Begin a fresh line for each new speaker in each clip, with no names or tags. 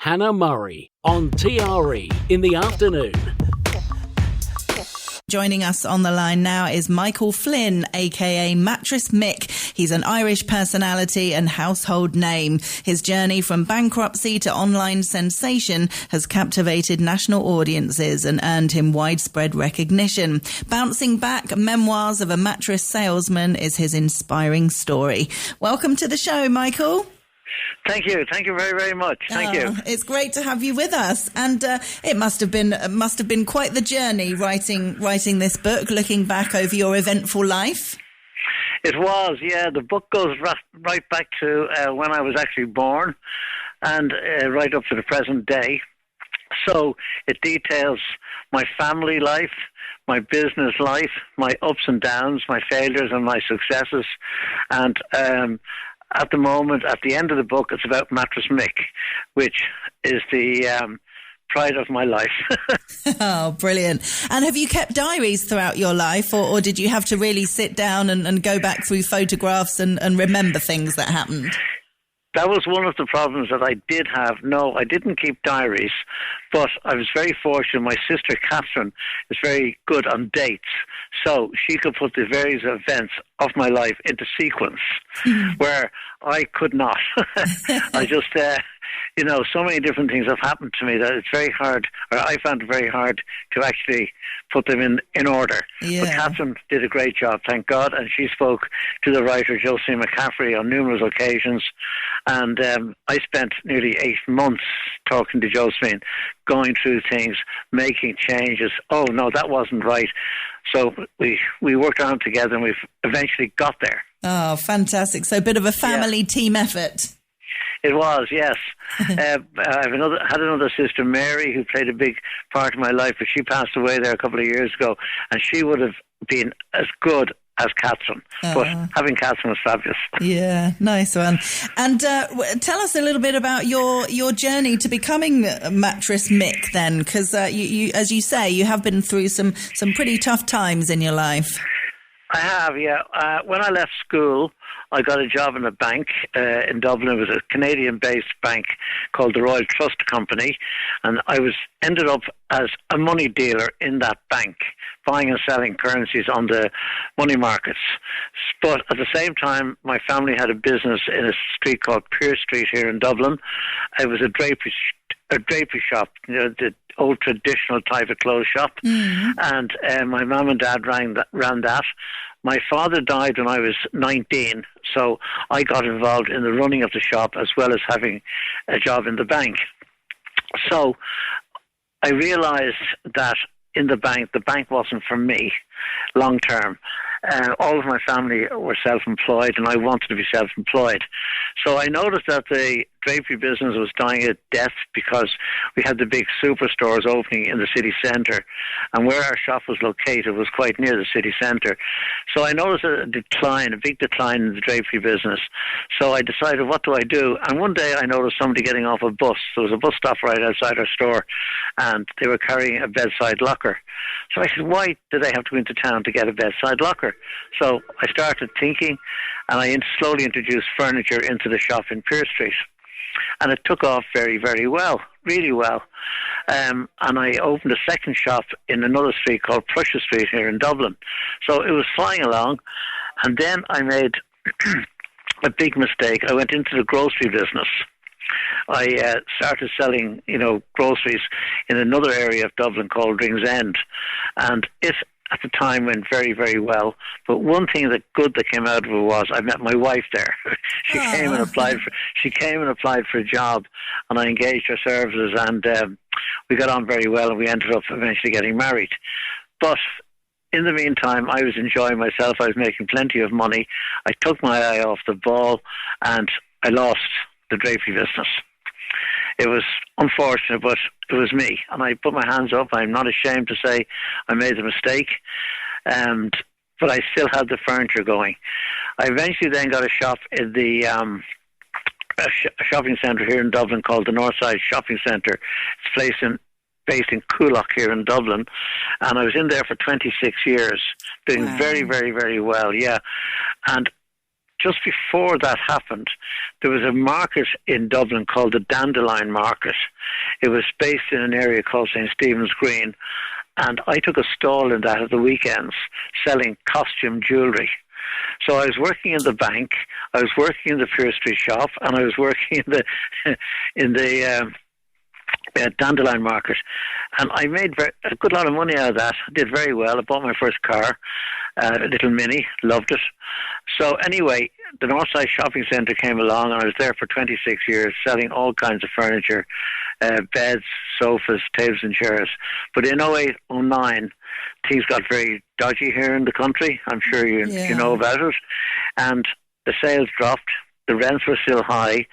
Hannah Murray on TRE in the afternoon.
Joining us on the line now is Michael Flynn, aka Mattress Mick. He's an Irish personality and household name. His journey from bankruptcy to online sensation has captivated national audiences and earned him widespread recognition. Bouncing back, Memoirs of a Mattress Salesman is his inspiring story. Welcome to the show, Michael.
Thank you. Thank you very, very much. Thank you.
It's great to have you with us. And it must have been quite the journey writing this book, looking back over your eventful life.
It was, yeah. The book goes right back to when I was actually born and right up to the present day. So it details my family life, my business life, my ups and downs, my failures and my successes. And at the moment, at the end of the book, it's about Mattress Mick, which is the pride of my life.
Oh, brilliant. And have you kept diaries throughout your life, or did you have to really sit down and go back through photographs and remember things that happened?
That was one of the problems that I did have. No, I didn't keep diaries, but I was very fortunate. My sister Catherine is very good on dates, so she could put the various events of my life into sequence, where I could not. I just, so many different things have happened to me that it's very hard, or I found it very hard to actually put them in order. Yeah. But Catherine did a great job, thank God, and she spoke to the writer Josephine McCaffrey on numerous occasions, and I spent nearly 8 months talking to Josephine, going through things, making changes. Oh, no, that wasn't right. So we worked on together and we've eventually got there.
Oh, fantastic. So a bit of a family team effort.
It was, yes. I've had another sister, Mary, who played a big part of my life, but she passed away there a couple of years ago, and she would have been as good as Catherine. But having Catherine was fabulous.
Yeah, nice one. And tell us a little bit about your journey to becoming Mattress Mick then, because you, as you say, you have been through some pretty tough times in your life.
I have, yeah. When I left school, I got a job in a bank in Dublin. It was a Canadian-based bank called the Royal Trust Company, and I ended up as a money dealer in that bank, buying and selling currencies on the money markets. But at the same time, my family had a business in a street called Pearse Street here in Dublin. It was a drapery shop, the old traditional type of clothes shop. Mm-hmm. And my mum and dad ran that. My father died when I was 19, so I got involved in the running of the shop as well as having a job in the bank. So I realized that in the bank wasn't for me long term. All of my family were self-employed and I wanted to be self-employed. So I noticed that the drapery business was dying a death because we had the big superstores opening in the city centre, and where our shop was located was quite near the city centre. So I noticed a big decline in the drapery business. So I decided, what do I do? And one day I noticed somebody getting off a bus. There was a bus stop right outside our store and they were carrying a bedside locker. So I said, why do they have to go into town to get a bedside locker? So I started thinking, and I slowly introduced furniture into the shop in Pearse Street. And it took off very, very well, really well. And I opened a second shop in another street called Prussia Street here in Dublin. So it was flying along. And then I made a big mistake. I went into the grocery business. I started selling, groceries in another area of Dublin called Ringsend. And it, at the time, went very, very well. But one thing that came out of it was I met my wife there. She came and applied for a job, and I engaged her services, and we got on very well, and we ended up eventually getting married. But in the meantime, I was enjoying myself. I was making plenty of money. I took my eye off the ball, and I lost the drapery business. It was unfortunate, but it was me. And I put my hands up. I'm not ashamed to say I made a mistake. But I still had the furniture going. I eventually then got a shop in the a shopping centre here in Dublin called the Northside Shopping Centre. It's based in Coolock here in Dublin. And I was in there for 26 years, doing very, very, very well, yeah. And just before that happened, there was a market in Dublin called the Dandelion Market. It was based in an area called St. Stephen's Green, and I took a stall in that at the weekends selling costume jewellery. So I was working in the bank, I was working in the Pure Street shop, and I was working in the Dandelion Market, and I made a good lot of money out of that. I did very well. I bought my first car, a little Mini, loved it. So anyway, the Northside Shopping Centre came along, and I was there for 26 years selling all kinds of furniture, beds, sofas, tables and chairs. But in 08, 09, things got very dodgy here in the country. I'm sure you know about it. And the sales dropped. The rents were still high.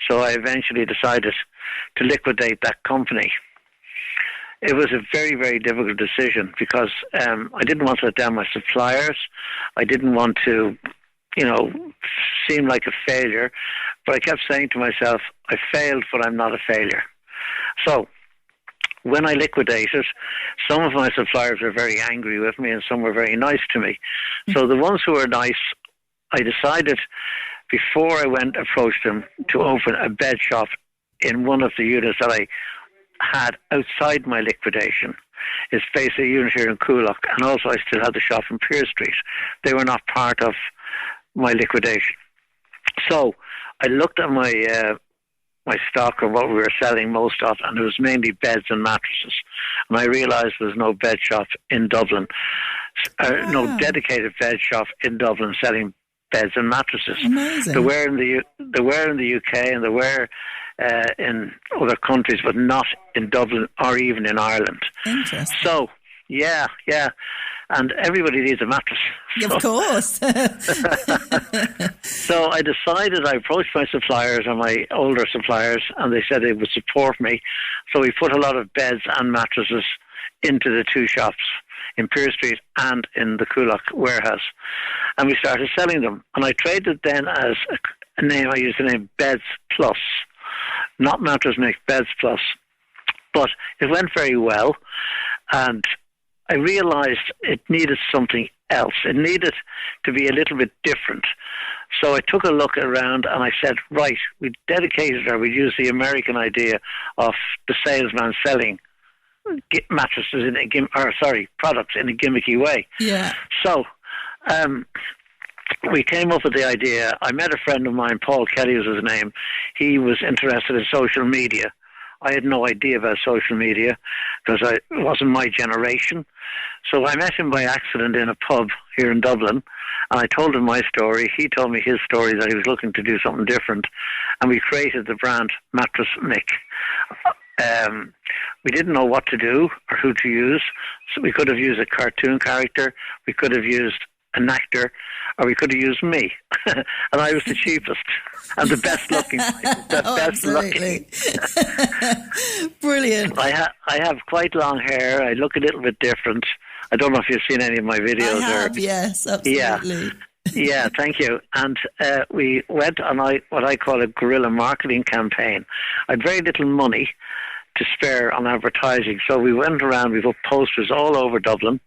So I eventually decided to liquidate that company. It was a very, very difficult decision because I didn't want to let down my suppliers. I didn't want to, seem like a failure. But I kept saying to myself, I failed, but I'm not a failure. So when I liquidated, some of my suppliers were very angry with me and some were very nice to me. So the ones who were nice, I decided before I approached them to open a bed shop in one of the units that I had outside my liquidation. It's basically a unit here in Coolock, and also I still had the shop in Pier Street. They were not part of my liquidation. So I looked at my stock or what we were selling most of, and it was mainly beds and mattresses. And I realised there was no bed shop in Dublin, no dedicated bed shop in Dublin selling beds and mattresses.
Amazing.
There were in the UK and there were in other countries, but not in Dublin or even in Ireland.
Interesting.
So, yeah. And everybody needs a mattress.
Of course.
So I decided, I approached my suppliers and my older suppliers, and they said they would support me. So we put a lot of beds and mattresses into the two shops, in Pier Street and in the Coolock warehouse. And we started selling them. And I traded then as a name, I used the name Beds Plus, not Mattress Mick, Beds Plus. But it went very well, and I realised it needed something else. It needed to be a little bit different. So I took a look around and I said, right, we dedicated, or we used the American idea of the salesman selling mattresses products in a gimmicky way.
Yeah.
So we came up with the idea. I met a friend of mine, Paul Kelly was his name. He was interested in social media. I had no idea about social media because it wasn't my generation. So I met him by accident in a pub here in Dublin, and I told him my story. He told me his story, that he was looking to do something different, and we created the brand Mattress Mick. We didn't know what to do or who to use, so we could have used a cartoon character, we could have used an actor, or we could have used me. And I was the cheapest and the best looking.
Absolutely. Brilliant.
I have quite long hair. I look a little bit different. I don't know if you've seen any of my videos.
I have, yes, absolutely.
Yeah, thank you. And we went on what I call a guerrilla marketing campaign. I had very little money to spare on advertising, so we went around, we put posters all over Dublin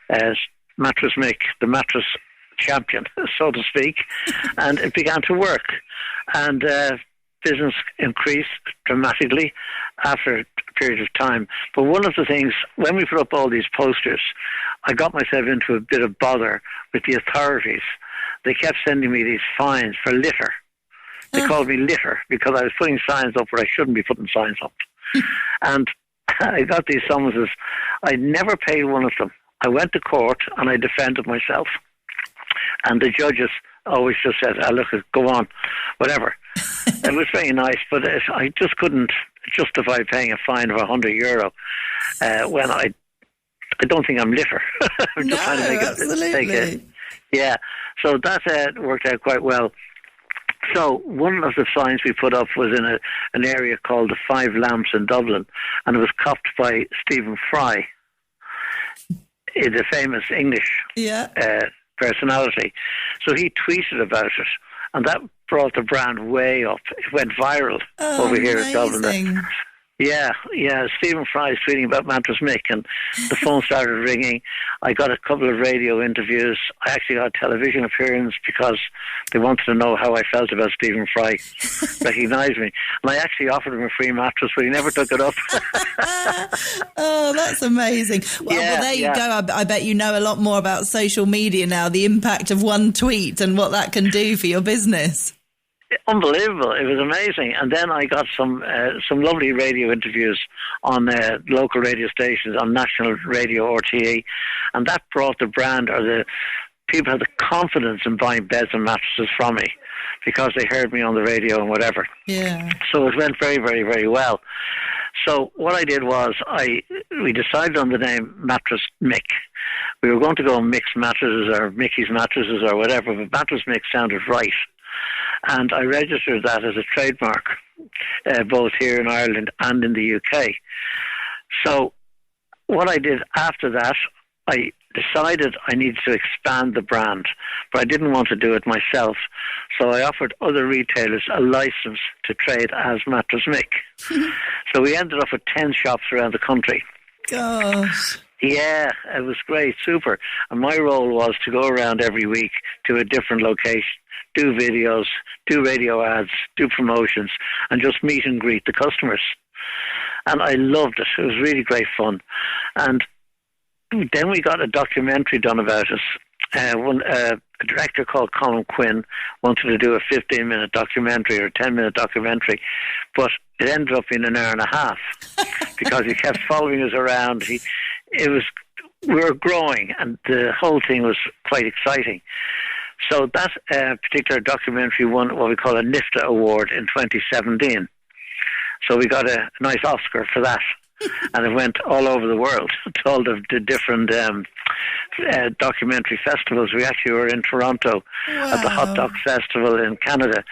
as Mattress Mick, the mattress champion, so to speak, and it began to work. And business increased dramatically after a period of time. But one of the things, when we put up all these posters, I got myself into a bit of bother with the authorities. They kept sending me these fines for litter. They called me litter because I was putting signs up where I shouldn't be putting signs up. And I got these summonses. I never paid one of them. I went to court and I defended myself. And the judges always just said, look, go on, whatever. It was very nice, but I just couldn't justify paying a fine of €100 when I don't think I'm litter. I'm just trying to make
absolutely.
Yeah, so that worked out quite well. So one of the signs we put up was in an area called the Five Lamps in Dublin, and it was copped by Stephen Fry, the famous English personality. So he tweeted about it, and that brought the brand way up. It went viral over here in Dublin. Yeah, Stephen Fry's tweeting about Mattress Mick, and the phone started ringing. I got a couple of radio interviews. I actually got a television appearance because they wanted to know how I felt about Stephen Fry. Recognised me. And I actually offered him a free mattress, but he never took it up.
Oh, that's amazing. Well, there you go. I bet you know a lot more about social media now, the impact of one tweet and what that can do for your business.
Unbelievable. It was amazing. And then I got some lovely radio interviews on local radio stations, on national radio, RTE, and that brought the brand, or the people had the confidence in buying beds and mattresses from me because they heard me on the radio and whatever.
Yeah.
So it went very, very, very well. So what I did was we decided on the name Mattress Mick. We were going to go Mick's Mattresses or Mickey's Mattresses or whatever, but Mattress Mick sounded right. And I registered that as a trademark, both here in Ireland and in the UK. So what I did after that, I decided I needed to expand the brand, but I didn't want to do it myself. So I offered other retailers a license to trade as Mattress Mick. So we ended up with 10 shops around the country.
Gosh.
Yeah, it was great, super. And my role was to go around every week to a different location, do videos, do radio ads, do promotions, and just meet and greet the customers. And I loved it. It was really great fun. And then we got a documentary done about us. A director called Colin Quinn wanted to do a 15-minute documentary or a 10-minute documentary, but it ended up being an hour and a half because he kept following us around. We were growing, and the whole thing was quite exciting. So that particular documentary won what we call a NIFTA award in 2017. So we got a nice Oscar for that. And it went all over the world to all the different documentary festivals. We actually were in Toronto at the Hot Dog Festival in Canada.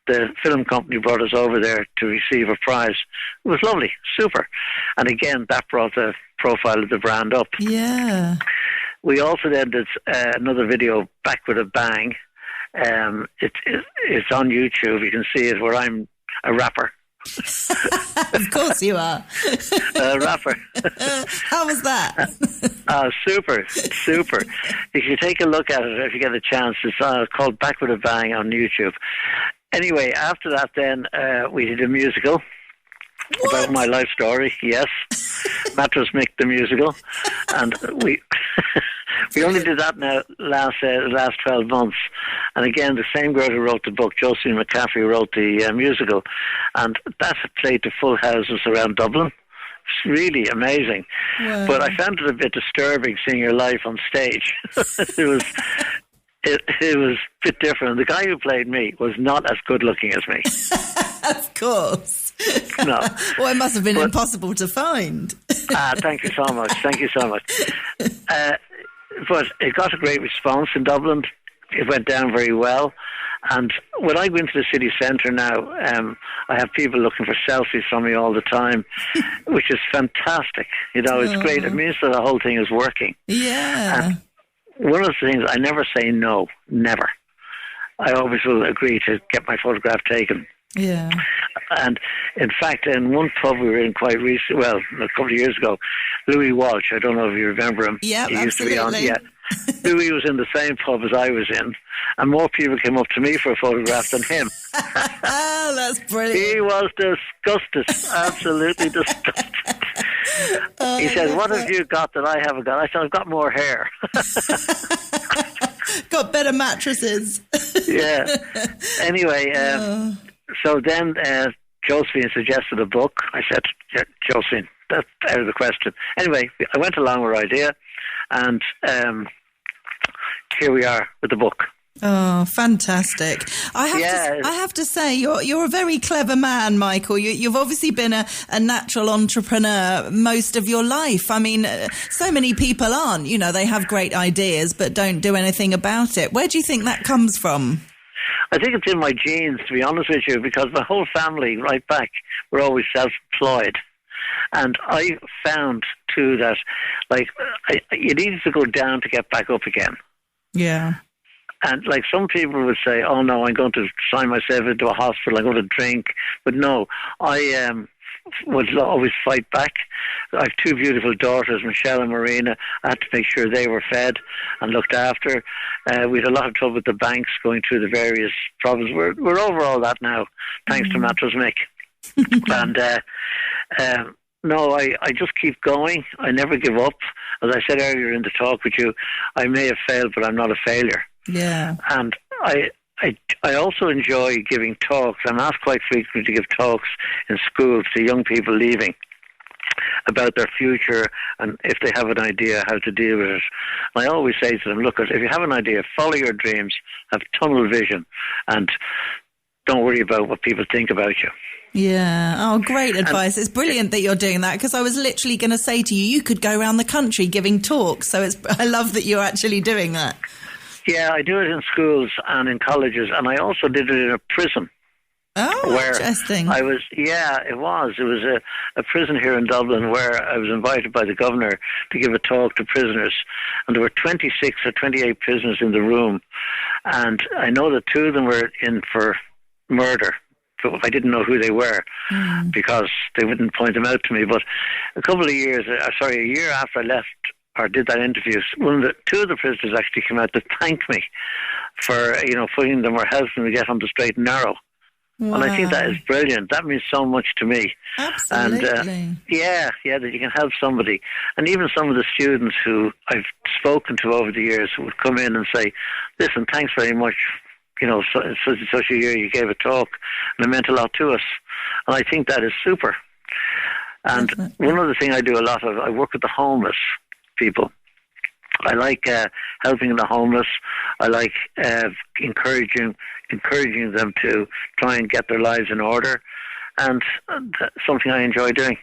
The film company brought us over there to receive a prize. It was lovely, super. And again, that brought the profile of the brand up.
Yeah.
We also then did another video, Back with a Bang. It's on YouTube. You can see it where I'm a rapper.
Of course you are.
Rapper.
How was that?
Super. If you take a look at it, if you get a chance, it's called Back with a Bang on YouTube. Anyway, after that then, we did a musical.
What?
About my life story, yes. Mattress Mick the musical. And we only did that now last 12 months. And again, the same girl who wrote the book, Josephine McCaffrey, wrote the musical. And that played to full houses around Dublin. It's really amazing.
Wow.
But I found it a bit disturbing seeing her live on stage. It was a bit different. The guy who played me was not as good looking as me.
Of course.
No.
Well, it must have been impossible to find.
Thank you so much. But it got a great response in Dublin. It went down very well. And when I go into the city centre now, I have people looking for selfies from me all the time, which is fantastic. You know, it's great. It means that the whole thing is working.
Yeah.
And one of the things, I never say no, never. I always will agree to get my photograph taken.
Yeah.
And in fact, in one pub we were in quite recently, well, a couple of years ago, Louis Walsh, I don't know if you remember him.
Yeah,
he used
absolutely.
to be on, yeah. Louis was in the same pub as I was in, and more people came up to me for a photograph than him.
That's brilliant.
He was disgusted, absolutely disgusted. He said, "What have you got that I haven't got?" I said, "I've got more hair."
Got better mattresses.
Yeah. Anyway, so then Josephine suggested a book. I said, yeah, Josephine, that's out of the question. Anyway, I went along with her idea, and here we are with the book.
Oh, fantastic. I have to say, you're a very clever man, Michael. You've obviously been a natural entrepreneur most of your life. I mean, so many people aren't. You know, they have great ideas but don't do anything about it. Where do you think that comes from?
I think it's in my genes, to be honest with you, because my whole family, right back, were always self-employed. And I found, too, that, like, you needed to go down to get back up again.
Yeah.
And, like, some people would say, oh, no, I'm going to sign myself into a hospital, I'm going to drink. But no, I would always fight back. I have two beautiful daughters, Michelle and Marina. I had to make sure they were fed and looked after. We had a lot of trouble with the banks going through the various problems. We're over all that now, thanks to Mattress Mick. And no, I just keep going. I never give up. As I said earlier in the talk with you, I may have failed, but I'm not a failure.
Yeah.
And I also enjoy giving talks. I'm asked quite frequently to give talks in schools to young people leaving about their future and if they have an idea how to deal with it. And I always say to them, look, if you have an idea, follow your dreams, have tunnel vision, and don't worry about what people think about you.
Yeah. Oh, great advice. It's brilliant that you're doing that, because I was literally going to say to you, you could go around the country giving talks. So I love that you're actually doing that.
Yeah, I do it in schools and in colleges, and I also did it in a prison.
Oh,
where
interesting.
It was a prison here in Dublin where I was invited by the governor to give a talk to prisoners. And there were 26 or 28 prisoners in the room. And I know that two of them were in for murder. But I didn't know who they were because they wouldn't point them out to me. But a year after I left or did that interview, two of the prisoners actually came out to thank me for, putting them or helping them to get on the straight and narrow. Wow. And I think that is brilliant. That means so much to me.
Absolutely.
And that you can help somebody. And even some of the students who I've spoken to over the years would come in and say, listen, thanks very much. Such a year you gave a talk, and it meant a lot to us. And I think that is super. And one other thing I do a lot of, I work with the homeless people. I like helping the homeless. I like encouraging them to try and get their lives in order, and that's something I enjoy doing.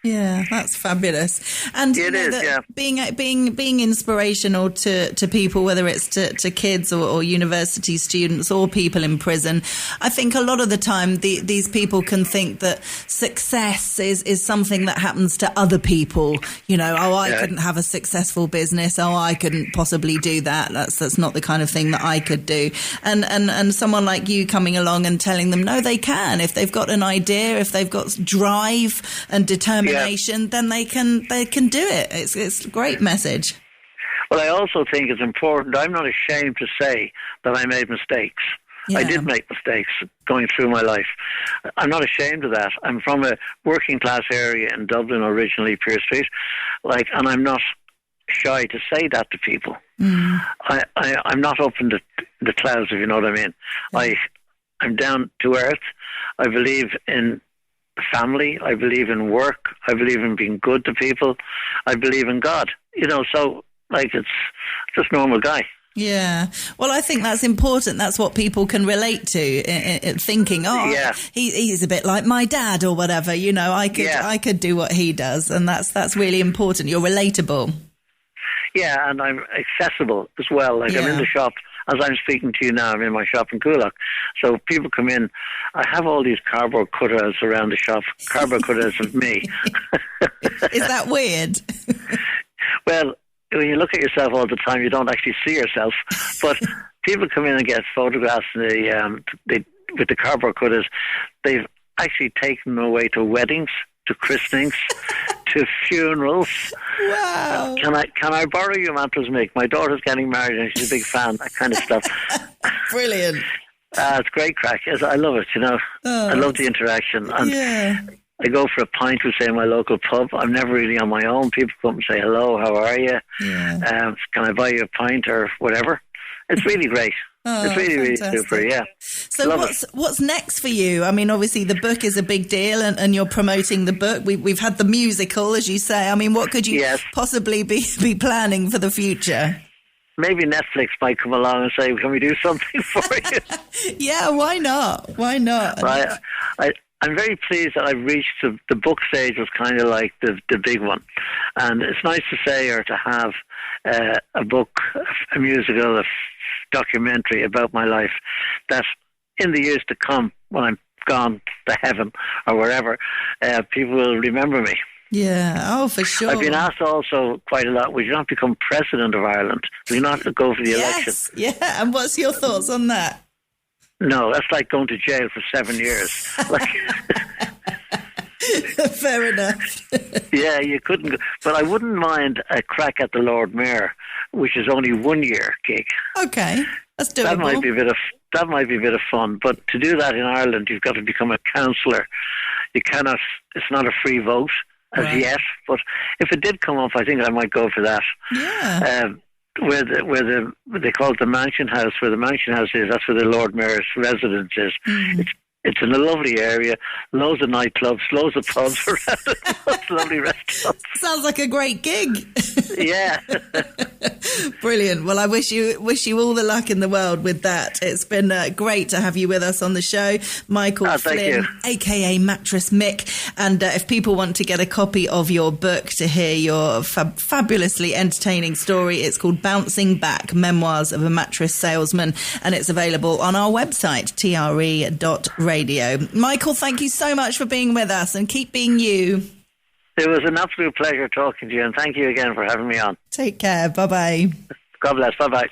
Yeah, that's fabulous. And being inspirational to people, whether it's to kids or university students or people in prison, I think a lot of the time these people can think that success is something that happens to other people. I couldn't have a successful business. I couldn't possibly do that. That's not the kind of thing that I could do. And someone like you coming along and telling them, no, they can. If they've got an idea, if they've got drive and determination, then they can do it. It's a great message.
Well, I also think it's important. I'm not ashamed to say that I made mistakes. Yeah. I did make mistakes going through my life. I'm not ashamed of that. I'm from a working class area in Dublin originally, Pearse Street, and I'm not shy to say that to people. I'm not up in the clouds, if you know what I mean. Yeah. I'm down to earth. I believe in family. I believe in work. I believe in being good to people. I believe in God. So it's just normal guy.
Yeah. Well, I think that's important. That's what people can relate to, thinking, he's a bit like my dad or whatever. I could do what he does, and that's really important. You're relatable. Yeah,
and I'm accessible as well. I'm in the shop. As I'm speaking to you now, I'm in my shop in Coolock. So people come in. I have all these cardboard cutouts around the shop, cardboard cutouts of me.
Is that weird?
Well, when you look at yourself all the time, you don't actually see yourself. But people come in and get photographs with the cardboard cutouts. They've actually taken them away to weddings, to christenings, to funerals.
Wow.
Can I borrow your Mattress Mick? My daughter's getting married and she's a big fan, that kind of stuff.
Brilliant.
It's great crack. I love it, I love the interaction. And I go for a pint with, say, in my local pub. I'm never really on my own. People come and say, hello, how are you? Yeah. Can I buy you a pint or whatever? It's really great. It's really super, yeah.
So what's next for you? I mean, obviously the book is a big deal and you're promoting the book. We've had the musical, as you say. I mean, what could you possibly be planning for the future?
Maybe Netflix might come along and say, can we do something for you?
Yeah, why not? Why not?
I'm very pleased that I've reached the book stage was kind of like the big one. And it's nice to say or to have a book, a musical, a documentary about my life that in the years to come, when I'm gone to heaven or wherever, people will remember me.
Yeah, for sure.
I've been asked also quite a lot, would you not become president of Ireland? Will you not go for the election?
Yeah, and what's your thoughts on that?
No, that's like going to jail for 7 years.
Fair enough.
Yeah, you couldn't go. But I wouldn't mind a crack at the Lord Mayor, which is only 1 year gig.
Okay, that's doable.
That might be a bit of fun. But to do that in Ireland, you've got to become a councillor. You cannot. It's not a free vote as yet. But if it did come up, I think I might go for that.
Yeah.
They call it the Mansion House. Where the Mansion House is, that's where the Lord Mayor's residence is. It's in a lovely area, loads of nightclubs, loads of pubs around it, loads of lovely restaurants.
Sounds like a great gig.
Yeah.
Brilliant. Well, I wish you all the luck in the world with that. It's been great to have you with us on the show, Michael Flynn, aka Mattress Mick. And if people want to get a copy of your book to hear your fabulously entertaining story, it's called Bouncing Back, Memoirs of a Mattress Salesman, and it's available on our website, tre.radio. Michael, thank you so much for being with us, and keep being you.
It was an absolute pleasure talking to you, and thank you again for having me on.
Take care. Bye-bye.
God bless. Bye-bye.